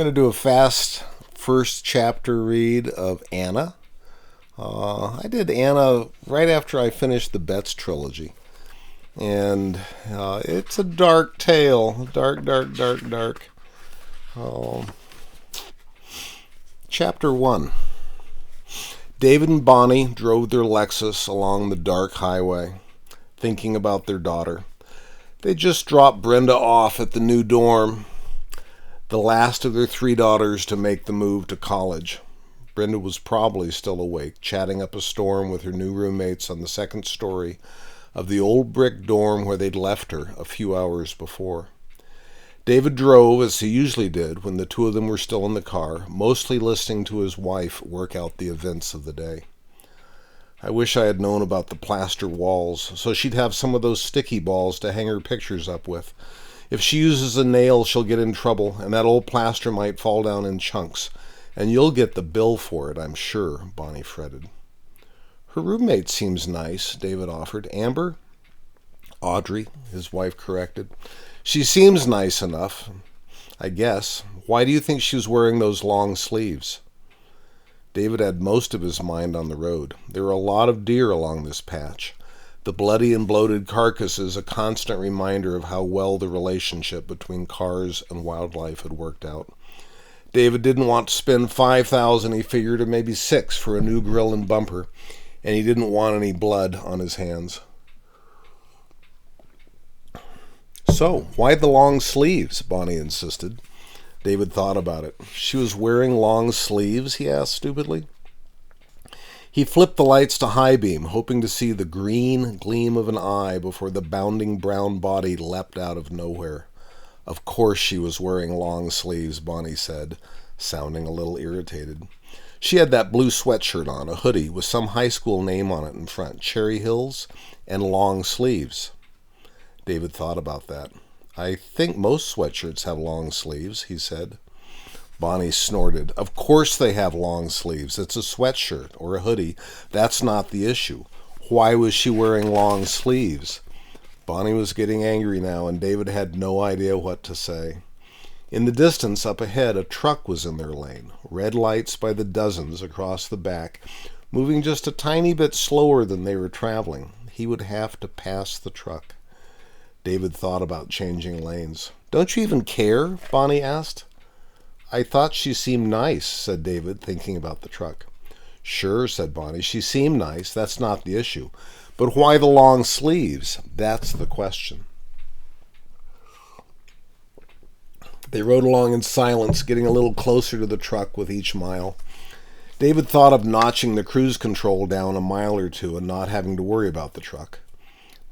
I'm going to do a fast first chapter read of Anna. I did Anna right after I finished the Betts trilogy. And it's a dark tale. Dark, dark, dark, dark. Chapter 1. David and Bonnie drove their Lexus along the dark highway, thinking about their daughter. They just dropped Brenda off at the new dorm, the last of their 3 daughters to make the move to college. Brenda was probably still awake, chatting up a storm with her new roommates on the second story of the old brick dorm where they'd left her a few hours before. David drove, as he usually did when the two of them were still in the car, mostly listening to his wife work out the events of the day. I wish I had known about the plaster walls, so she'd have some of those sticky balls to hang her pictures up with. If she uses a nail, she'll get in trouble, and that old plaster might fall down in chunks. And you'll get the bill for it, I'm sure, Bonnie fretted. Her roommate seems nice, David offered. Amber? Audrey, his wife corrected. She seems nice enough, I guess. Why do you think she was wearing those long sleeves? David had most of his mind on the road. There were a lot of deer along this patch. The bloody and bloated carcasses, a constant reminder of how well the relationship between cars and wildlife had worked out. David didn't want to spend $5,000, he figured, or maybe $6 for a new grill and bumper, and he didn't want any blood on his hands. So, why the long sleeves? Bonnie insisted. David thought about it. She was wearing long sleeves, he asked stupidly. He flipped the lights to high beam, hoping to see the green gleam of an eye before the bounding brown body leapt out of nowhere. Of course she was wearing long sleeves, Bonnie said, sounding a little irritated. She had that blue sweatshirt on, a hoodie with some high school name on it in front, Cherry Hills, and long sleeves. David thought about that. I think most sweatshirts have long sleeves, he said. Bonnie snorted. Of course they have long sleeves. It's a sweatshirt or a hoodie. That's not the issue. Why was she wearing long sleeves? Bonnie was getting angry now, and David had no idea what to say. In the distance, up ahead, a truck was in their lane, red lights by the dozens across the back, moving just a tiny bit slower than they were traveling. He would have to pass the truck. David thought about changing lanes. Don't you even care? Bonnie asked. I thought she seemed nice, said David, thinking about the truck. Sure, said Bonnie, she seemed nice. That's not the issue. But why the long sleeves? That's the question. They rode along in silence, getting a little closer to the truck with each mile. David thought of notching the cruise control down a mile or two and not having to worry about the truck.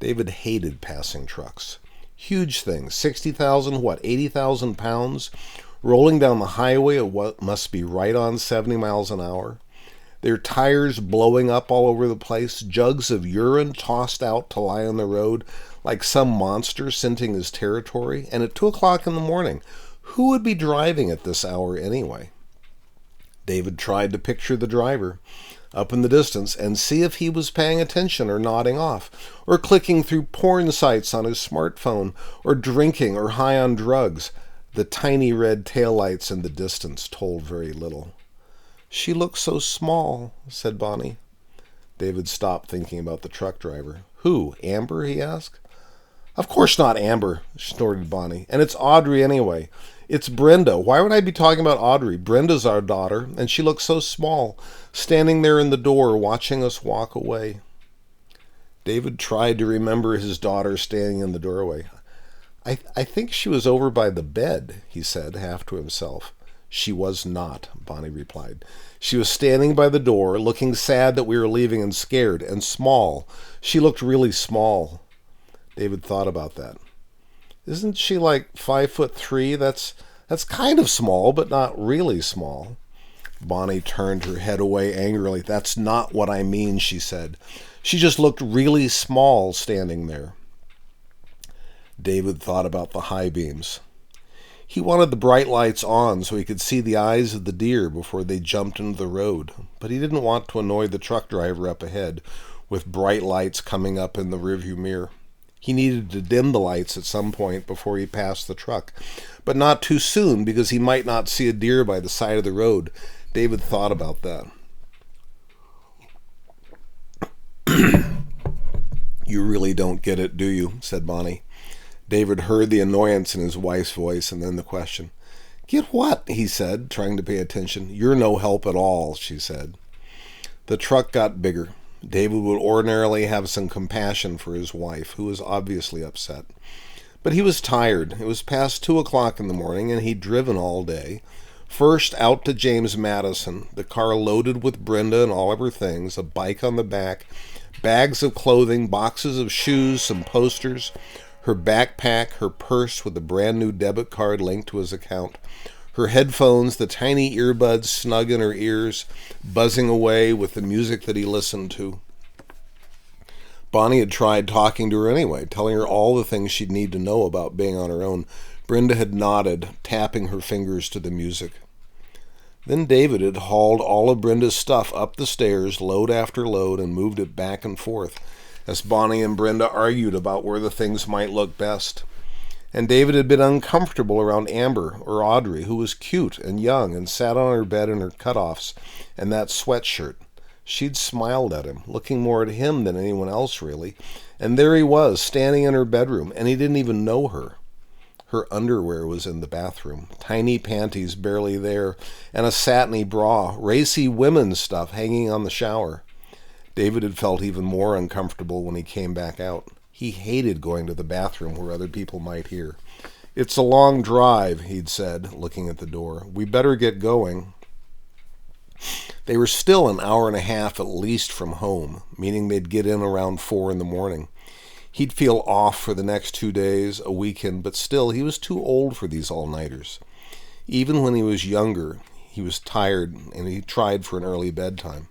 David hated passing trucks. Huge things, 60,000, 80,000 pounds, rolling down the highway at what must be right on 70 miles an hour. Their tires blowing up all over the place, jugs of urine tossed out to lie on the road like some monster scenting his territory, and at 2 o'clock in the morning. Who would be driving at this hour anyway? David tried to picture the driver up in the distance and see if he was paying attention or nodding off, or clicking through porn sites on his smartphone, or drinking or high on drugs. The tiny red taillights in the distance told very little. She looks so small, said Bonnie. David stopped thinking about the truck driver. Who, Amber? He asked. Of course not Amber, snorted Bonnie. And it's Audrey anyway. It's Brenda. Why would I be talking about Audrey? Brenda's our daughter, and she looks so small, standing there in the door watching us walk away. David tried to remember his daughter standing in the doorway. I think she was over by the bed, he said, half to himself. She was not, Bonnie replied. She was standing by the door, looking sad that we were leaving and scared, and small. She looked really small. David thought about that. Isn't she like 5'3"? That's kind of small, but not really small. Bonnie turned her head away angrily. That's not what I mean, she said. She just looked really small standing there. David thought about the high beams. He wanted the bright lights on so he could see the eyes of the deer before they jumped into the road, but he didn't want to annoy the truck driver up ahead with bright lights coming up in the rearview mirror. He needed to dim the lights at some point before he passed the truck, but not too soon because he might not see a deer by the side of the road. David thought about that. "You really don't get it, do you?" said Bonnie. David heard the annoyance in his wife's voice and then the question. "Get what?" he said, trying to pay attention. "You're no help at all," she said. The truck got bigger. David would ordinarily have some compassion for his wife, who was obviously upset. But he was tired. It was past 2 o'clock in the morning, and he'd driven all day. First out to James Madison, the car loaded with Brenda and all of her things, a bike on the back, bags of clothing, boxes of shoes, some posters, her backpack, her purse with a brand new debit card linked to his account, her headphones, the tiny earbuds snug in her ears, buzzing away with the music that he listened to. Bonnie had tried talking to her anyway, telling her all the things she'd need to know about being on her own. Brenda had nodded, tapping her fingers to the music. Then David had hauled all of Brenda's stuff up the stairs, load after load, and moved it back and forth, as Bonnie and Brenda argued about where the things might look best. And David had been uncomfortable around Amber or Audrey, who was cute and young and sat on her bed in her cutoffs and that sweatshirt. She'd smiled at him, looking more at him than anyone else really, and there he was, standing in her bedroom, and he didn't even know her. Her underwear was in the bathroom, tiny panties barely there, and a satiny bra, racy women's stuff hanging on the shower. David had felt even more uncomfortable when he came back out. He hated going to the bathroom where other people might hear. "It's a long drive," he'd said, looking at the door. "We better get going." They were still an hour and a half at least from home, meaning they'd get in around 4 in the morning. He'd feel off for the next 2 days, a weekend, but still he was too old for these all-nighters. Even when he was younger, he was tired and he tried for an early bedtime.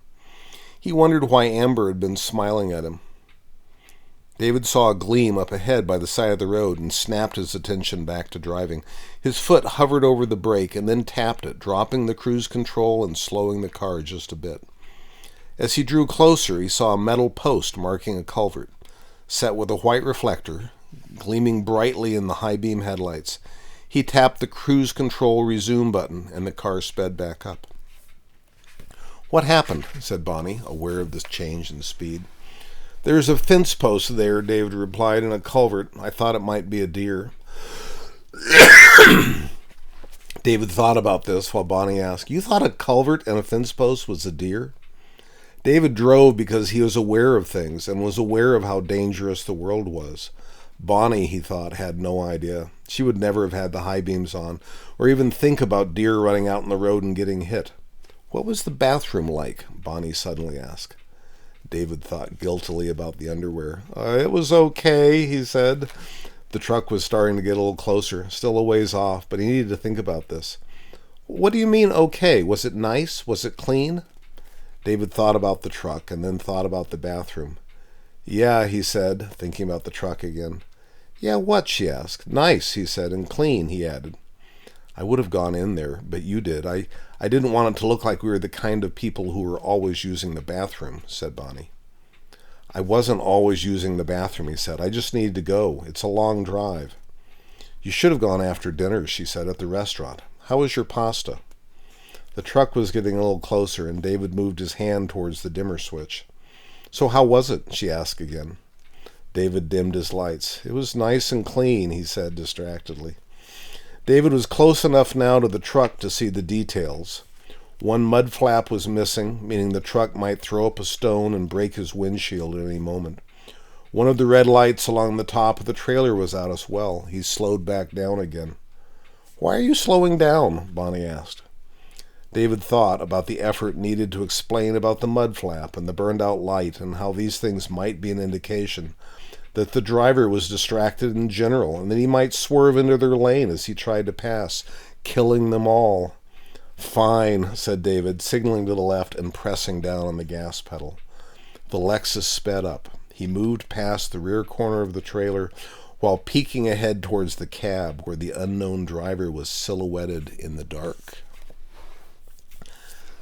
He wondered why Amber had been smiling at him. David saw a gleam up ahead by the side of the road and snapped his attention back to driving. His foot hovered over the brake and then tapped it, dropping the cruise control and slowing the car just a bit. As he drew closer, he saw a metal post marking a culvert, set with a white reflector, gleaming brightly in the high-beam headlights. He tapped the cruise control resume button, and the car sped back up. "What happened?" said Bonnie, aware of this change in speed. "There's a fence post there," David replied, "in a culvert. I thought it might be a deer." David thought about this while Bonnie asked, "You thought a culvert and a fence post was a deer?" David drove because he was aware of things and was aware of how dangerous the world was. Bonnie, he thought, had no idea. She would never have had the high beams on, or even think about deer running out in the road and getting hit. "What was the bathroom like?" Bonnie suddenly asked. David thought guiltily about the underwear. It was okay," he said. The truck was starting to get a little closer, still a ways off, but he needed to think about this. "What do you mean, okay? Was it nice? Was it clean?" David thought about the truck and then thought about the bathroom. "Yeah," he said, thinking about the truck again. "Yeah, what?" she asked. "Nice," he said, "and clean," he added. "I would have gone in there, but you did. I didn't want it to look like we were the kind of people who were always using the bathroom," said Bonnie. "I wasn't always using the bathroom," he said. "I just needed to go. It's a long drive." "You should have gone after dinner," she said, "at the restaurant. How was your pasta?" The truck was getting a little closer, and David moved his hand towards the dimmer switch. "So how was it?" she asked again. David dimmed his lights. "It was nice and clean," he said distractedly. David was close enough now to the truck to see the details. One mud flap was missing, meaning the truck might throw up a stone and break his windshield at any moment. One of the red lights along the top of the trailer was out as well. He slowed back down again. "Why are you slowing down?" Bonnie asked. David thought about the effort needed to explain about the mud flap and the burned-out light and how these things might be an indication that the driver was distracted in general and that he might swerve into their lane as he tried to pass, killing them all. "Fine," said David, signaling to the left and pressing down on the gas pedal. The Lexus sped up. He moved past the rear corner of the trailer while peeking ahead towards the cab where the unknown driver was silhouetted in the dark.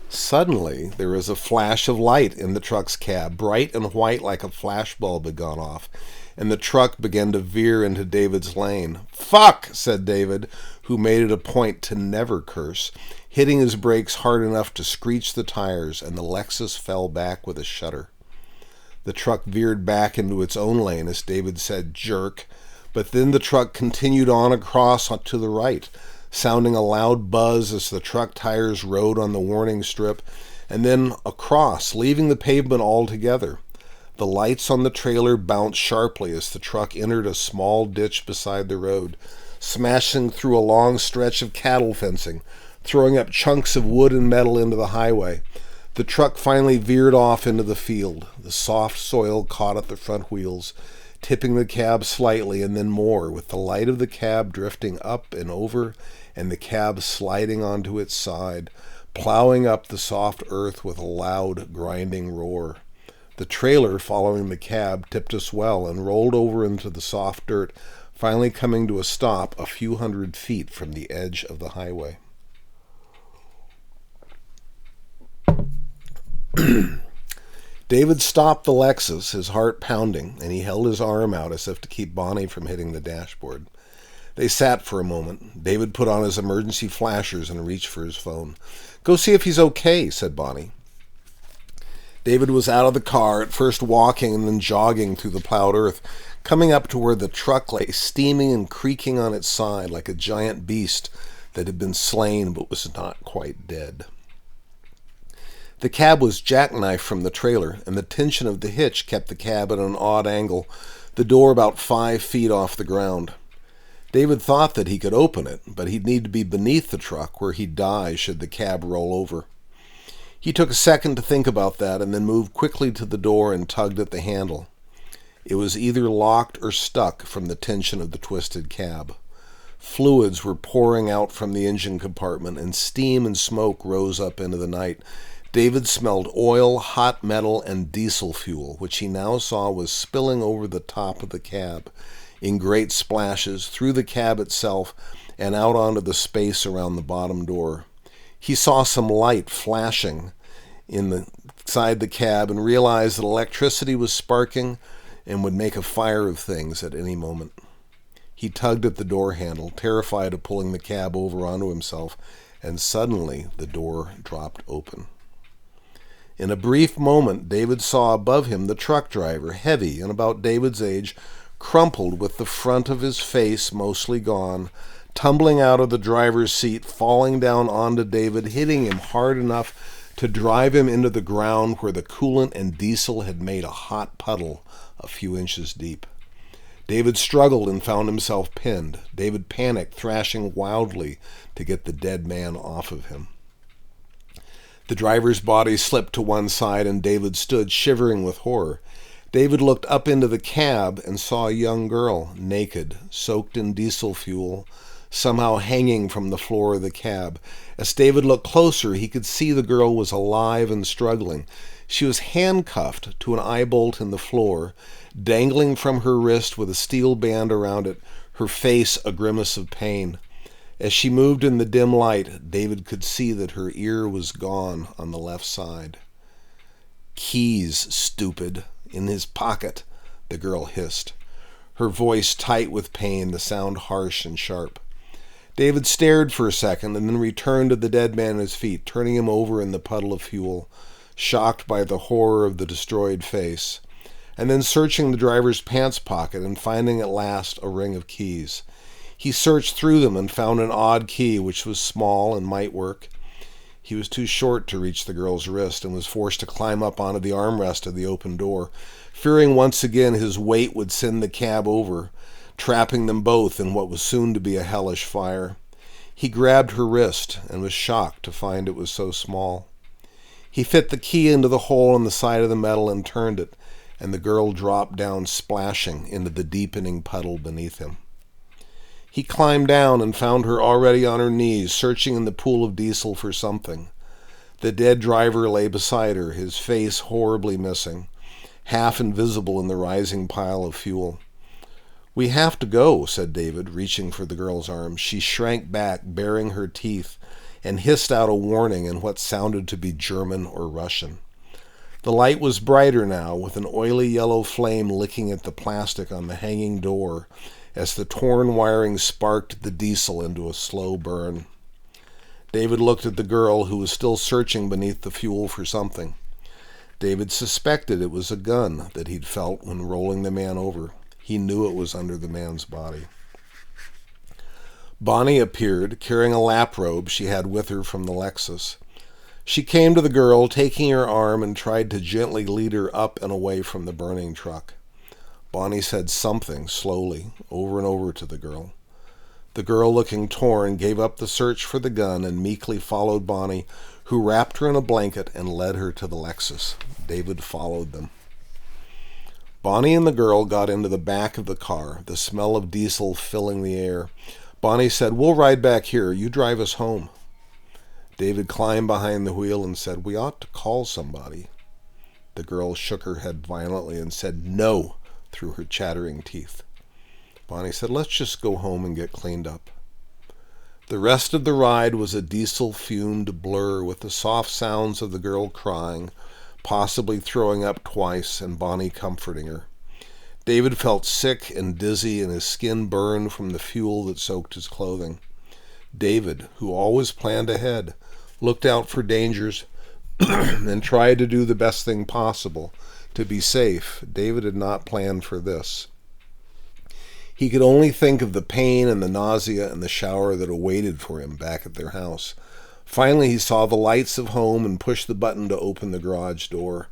Suddenly, there was a flash of light in the truck's cab, bright and white like a flashbulb had gone off, and the truck began to veer into David's lane. "Fuck!" said David, who made it a point to never curse, hitting his brakes hard enough to screech the tires, and the Lexus fell back with a shudder. The truck veered back into its own lane as David said, "Jerk," but then the truck continued on across to the right, sounding a loud buzz as the truck tires rode on the warning strip, and then across, leaving the pavement altogether. The lights on the trailer bounced sharply as the truck entered a small ditch beside the road, smashing through a long stretch of cattle fencing, throwing up chunks of wood and metal into the highway. The truck finally veered off into the field. The soft soil caught at the front wheels, tipping the cab slightly and then more, with the light of the cab drifting up and over and the cab sliding onto its side, plowing up the soft earth with a loud, grinding roar. The trailer, following the cab, tipped us well and rolled over into the soft dirt, finally coming to a stop a few hundred feet from the edge of the highway. David stopped the Lexus, his heart pounding, and he held his arm out as if to keep Bonnie from hitting the dashboard. They sat for a moment. David put on his emergency flashers and reached for his phone. "Go see if he's okay," said Bonnie. David was out of the car, at first walking and then jogging through the plowed earth, coming up to where the truck lay steaming and creaking on its side like a giant beast that had been slain but was not quite dead. The cab was jackknifed from the trailer, and the tension of the hitch kept the cab at an odd angle, the door about 5 feet off the ground. David thought that he could open it, but he'd need to be beneath the truck where he'd die should the cab roll over. He took a second to think about that and then moved quickly to the door and tugged at the handle. It was either locked or stuck from the tension of the twisted cab. Fluids were pouring out from the engine compartment, and steam and smoke rose up into the night. David smelled oil, hot metal, and diesel fuel, which he now saw was spilling over the top of the cab in great splashes through the cab itself and out onto the space around the bottom door. He saw some light flashing inside the cab and realized that electricity was sparking and would make a fire of things at any moment. He tugged at the door handle, terrified of pulling the cab over onto himself, and suddenly the door dropped open. In a brief moment, David saw above him the truck driver, heavy and about David's age, crumpled with the front of his face mostly gone, tumbling out of the driver's seat, falling down onto David, hitting him hard enough to drive him into the ground where the coolant and diesel had made a hot puddle a few inches deep. David struggled and found himself pinned. David panicked, thrashing wildly to get the dead man off of him. The driver's body slipped to one side, and David stood shivering with horror. David looked up into the cab and saw a young girl, naked, soaked in diesel fuel, somehow hanging from the floor of the cab. As David looked closer, he could see the girl was alive and struggling. She was handcuffed to an eye bolt in the floor, dangling from her wrist with a steel band around it, her face a grimace of pain. As she moved in the dim light, David could see that her ear was gone on the left side. "Keys, stupid, in his pocket," the girl hissed, her voice tight with pain, the sound harsh and sharp. David stared for a second and then returned to the dead man at his feet, turning him over in the puddle of fuel, shocked by the horror of the destroyed face, and then searching the driver's pants pocket and finding at last a ring of keys. He searched through them and found an odd key which was small and might work. He was too short to reach the girl's wrist and was forced to climb up onto the armrest of the open door, fearing once again his weight would send the cab over, trapping them both in what was soon to be a hellish fire. He grabbed her wrist and was shocked to find it was so small. He fit the key into the hole in the side of the metal and turned it, and the girl dropped down splashing into the deepening puddle beneath him. He climbed down and found her already on her knees, searching in the pool of diesel for something. The dead driver lay beside her, his face horribly missing, half invisible in the rising pile of fuel. "We have to go," said David, reaching for the girl's arm. She shrank back, baring her teeth, and hissed out a warning in what sounded to be German or Russian. The light was brighter now, with an oily yellow flame licking at the plastic on the hanging door as the torn wiring sparked the diesel into a slow burn. David looked at the girl, who was still searching beneath the fuel for something. David suspected it was a gun that he'd felt when rolling the man over. He knew it was under the man's body. Bonnie appeared, carrying a lap robe she had with her from the Lexus. She came to the girl, taking her arm, and tried to gently lead her up and away from the burning truck. Bonnie said something slowly, over and over to the girl. The girl, looking torn, gave up the search for the gun and meekly followed Bonnie, who wrapped her in a blanket and led her to the Lexus. David followed them. Bonnie and the girl got into the back of the car, the smell of diesel filling the air. Bonnie said, "We'll ride back here. You drive us home." David climbed behind the wheel and said, "We ought to call somebody." The girl shook her head violently and said no through her chattering teeth. Bonnie said, "Let's just go home and get cleaned up." The rest of the ride was a diesel-fumed blur with the soft sounds of the girl crying, possibly throwing up twice, and Bonnie comforting her. David felt sick and dizzy, and his skin burned from the fuel that soaked his clothing. David, who always planned ahead, looked out for dangers and tried to do the best thing possible to be safe. David had not planned for this. He could only think of the pain and the nausea and the shower that awaited for him back at their house. Finally, he saw the lights of home and pushed the button to open the garage door.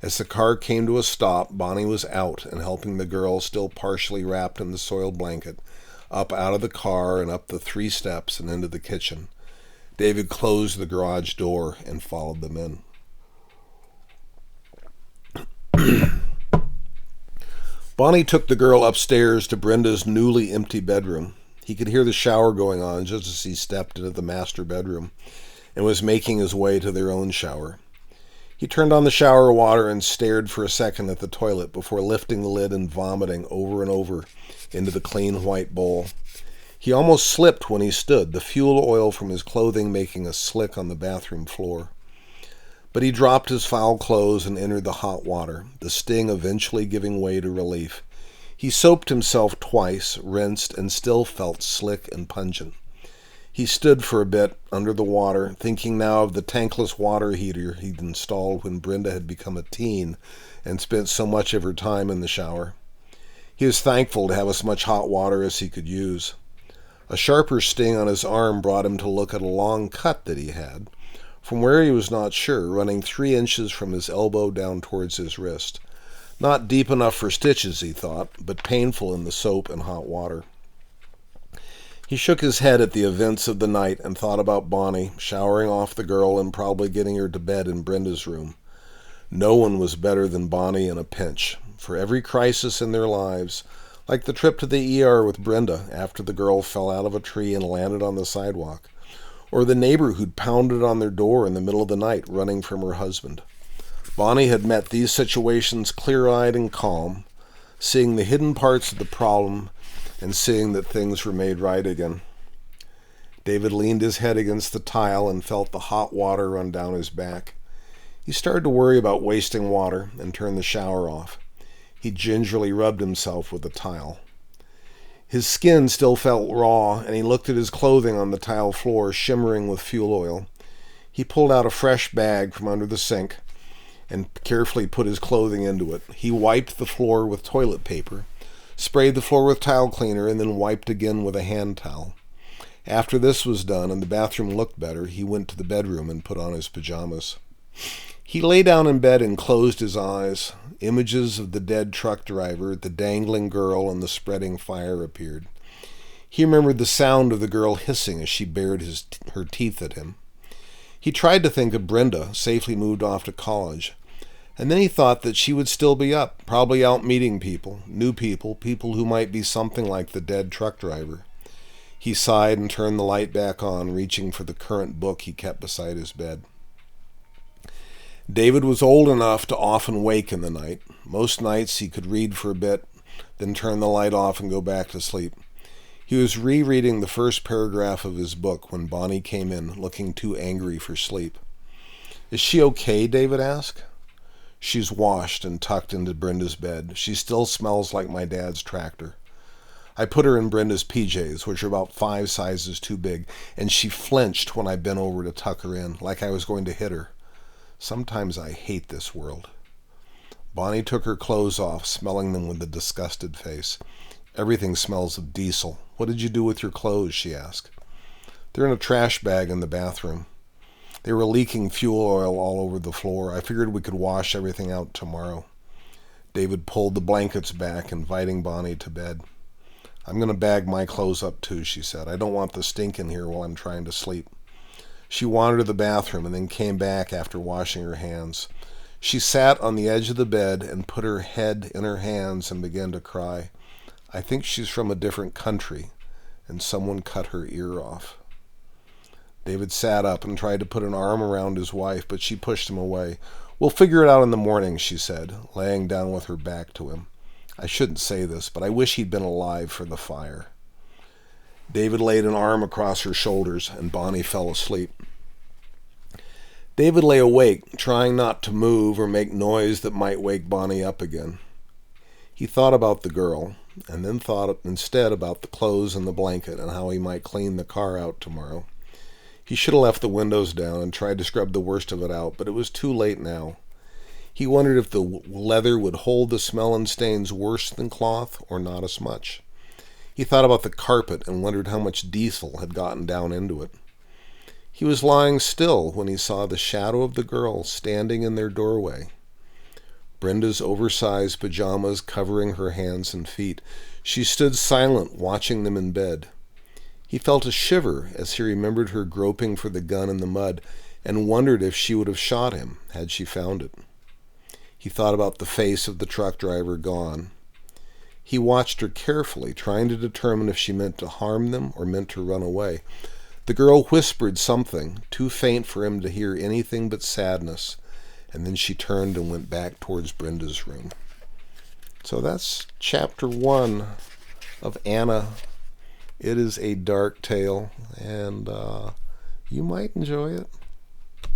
As the car came to a stop, Bonnie was out and helping the girl, still partially wrapped in the soiled blanket, up out of the car and up the 3 steps and into the kitchen. David closed the garage door and followed them in. Bonnie took the girl upstairs to Brenda's newly empty bedroom. He could hear the shower going on just as he stepped into the master bedroom and was making his way to their own shower. He turned on the shower water and stared for a second at the toilet before lifting the lid and vomiting over and over into the clean white bowl. He almost slipped when he stood, the fuel oil from his clothing making a slick on the bathroom floor. But he dropped his foul clothes and entered the hot water, the sting eventually giving way to relief. He soaped himself twice, rinsed, and still felt slick and pungent. He stood for a bit under the water, thinking now of the tankless water heater he'd installed when Brenda had become a teen and spent so much of her time in the shower. He was thankful to have as much hot water as he could use. A sharper sting on his arm brought him to look at a long cut that he had, from where he was not sure, running 3 inches from his elbow down towards his wrist. Not deep enough for stitches, he thought, but painful in the soap and hot water. He shook his head at the events of the night and thought about Bonnie, showering off the girl and probably getting her to bed in Brenda's room. No one was better than Bonnie in a pinch. For every crisis in their lives, like the trip to the ER with Brenda after the girl fell out of a tree and landed on the sidewalk, or the neighbor who'd pounded on their door in the middle of the night running from her husband. Bonnie had met these situations clear-eyed and calm, seeing the hidden parts of the problem and seeing that things were made right again. David leaned his head against the tile and felt the hot water run down his back. He started to worry about wasting water and turned the shower off. He gingerly rubbed himself with the tile. His skin still felt raw, and he looked at his clothing on the tile floor, shimmering with fuel oil. He pulled out a fresh bag from under the sink and carefully put his clothing into it. He wiped the floor with toilet paper, sprayed the floor with towel cleaner, and then wiped again with a hand towel. After this was done and the bathroom looked better, he went to the bedroom and put on his pajamas. He lay down in bed and closed his eyes. Images of the dead truck driver, the dangling girl, and the spreading fire appeared. He remembered the sound of the girl hissing as she bared her teeth at him. He tried to think of Brenda, safely moved off to college. And then he thought that she would still be up, probably out meeting people, new people, people who might be something like the dead truck driver. He sighed and turned the light back on, reaching for the current book he kept beside his bed. David was old enough to often wake in the night. Most nights he could read for a bit, then turn the light off and go back to sleep. He was rereading the first paragraph of his book when Bonnie came in, looking too angry for sleep. "Is she okay?" David asked. "She's washed and tucked into Brenda's bed. She still smells like my dad's tractor. I put her in Brenda's PJs, which are about 5 sizes too big, and she flinched when I bent over to tuck her in, like I was going to hit her. Sometimes I hate this world." Bonnie took her clothes off, smelling them with a disgusted face. "Everything smells of diesel. What did you do with your clothes?" she asked. "They're in a trash bag in the bathroom. They were leaking fuel oil all over the floor. I figured we could wash everything out tomorrow." David pulled the blankets back, inviting Bonnie to bed. "I'm going to bag my clothes up too," she said. "I don't want the stink in here while I'm trying to sleep." She wandered to the bathroom and then came back after washing her hands. She sat on the edge of the bed and put her head in her hands and began to cry. "I think she's from a different country, and someone cut her ear off." David sat up and tried to put an arm around his wife, but she pushed him away. "We'll figure it out in the morning," she said, laying down with her back to him. "I shouldn't say this, but I wish he'd been alive for the fire." David laid an arm across her shoulders, and Bonnie fell asleep. David lay awake, trying not to move or make noise that might wake Bonnie up again. He thought about the girl, and then thought instead about the clothes and the blanket and how he might clean the car out tomorrow. He should have left the windows down and tried to scrub the worst of it out, but it was too late now. He wondered if the leather would hold the smell and stains worse than cloth or not as much. He thought about the carpet and wondered how much diesel had gotten down into it. He was lying still when he saw the shadow of the girl standing in their doorway. Brenda's oversized pajamas covering her hands and feet. She stood silent, watching them in bed. He felt a shiver as he remembered her groping for the gun in the mud and wondered if she would have shot him had she found it. He thought about the face of the truck driver gone. He watched her carefully, trying to determine if she meant to harm them or meant to run away. The girl whispered something, too faint for him to hear anything but sadness, and then she turned and went back towards Brenda's room. So that's chapter 1 of Anna. It is a dark tale, and you might enjoy it.